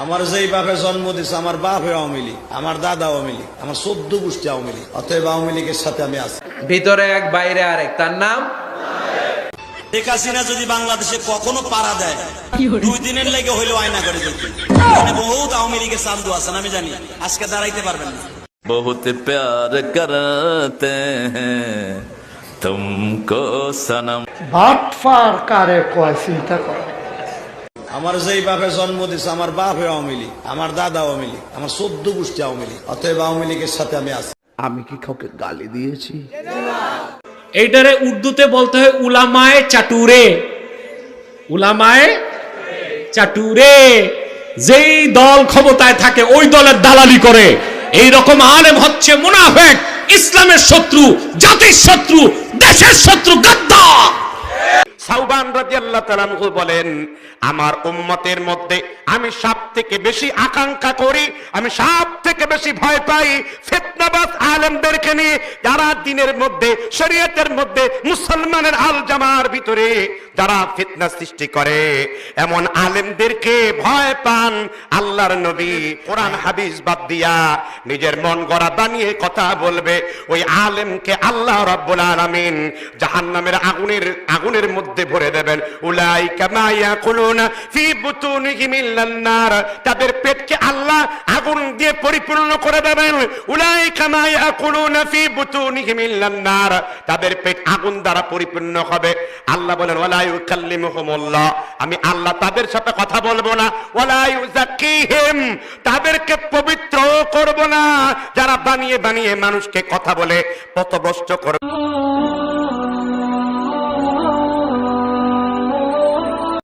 আমার যেই বাপে জন্ম দিছে, আমার বাপ আওয়ামী লীগ, আমার দাদা আওয়ামী লীগ, আমার 14 গোষ্ঠী আওয়ামী লীগ। অতএব আওয়ামী লীগের সাথে আমি আছি। ভিতরে এক বাইরে আরেক, তার নাম শেখ হাসিনা যদি বাংলাদেশে কখনো পাড়া দেয়, 2 দিনের লেগে হইলো আয়না করে দেখি। মানে বহুত আওয়ামী লীগের চান্দু আছেন, আমি জানি আজকে দাঁড়াইতে পারবেন না। बहुत प्यार करते हैं तुमको सनम। বাটফার কারে কয় চিন্তা কর। আমার যেই বাপে জন্ম দিছে, আমার বাপ আওয়ামী লীগ, আমার দাদা আওয়ামী লীগ, আমার 14 গোষ্ঠী আওয়ামী লীগ। অতএব আওয়ামী লীগের সাথে আমি আছি। আমি কি কাউকে গালি দিয়েছি? এইটারে উর্দুতে বলতে হয় উলামায়ে চাটুরে। উলামায়ে চাটুরে, যেই দল ক্ষমতায় থাকে ওই দলের দালালি করে। এই রকম আলেম হচ্ছে মুনাফিক, ইসলামের শত্রু, জাতির শত্রু, দেশের শত্রু, গাদ্দার। সাউবান রাদিয়াল্লাহু তাআলা আনহু বলেন, আমার উম্মতের মধ্যে আমি সব থেকে বেশি আকাঙ্ক্ষা করি, আমি সব থেকে বেশি ভয় পাই ফিতনাবাজ আলেমদেরকে নিয়ে, যারা দ্বীনের মধ্যে, শরীয়তের মধ্যে, মুসলমানের আল জামার ভিতরে যারা ফিতনা সৃষ্টি করে, এমন আলেমদেরকে ভয় পান আল্লাহর নবী। কোরআন হাদিস বাদ দিয়া নিজের মন গড়া বানিয়ে কথা বলবে, ওই আলেমকে আল্লাহ রাব্বুল আলামিন জাহান্নামের আগুনের মধ্যে ভরে দেবেন। উলাইকা মা ইয়াকুলুনা ফি বুতুনিহিম ইল্লান নার, তাদের পেটকে আল্লাহ আগুন দিয়ে পরিপূর্ণ করে দেবেন। উলাইকা মা ইয়াকুলুনা ফি বুতুনিহিম ইল্লান নার, তাদের পেট আগুন দ্বারা পরিপূর্ণ হবে। আল্লাহ বলেন ওয়ালা ইউকাল্লিমুহুমুল্লাহ, আমি আল্লাহ তাদের সাথে কথা বলবো না। ওয়ালা ইউযাক্কিহিম, তাদেরকে পবিত্র করব না। যারা বানিয়ে বানিয়ে মানুষকে কথা বলে পথভ্রষ্ট করে।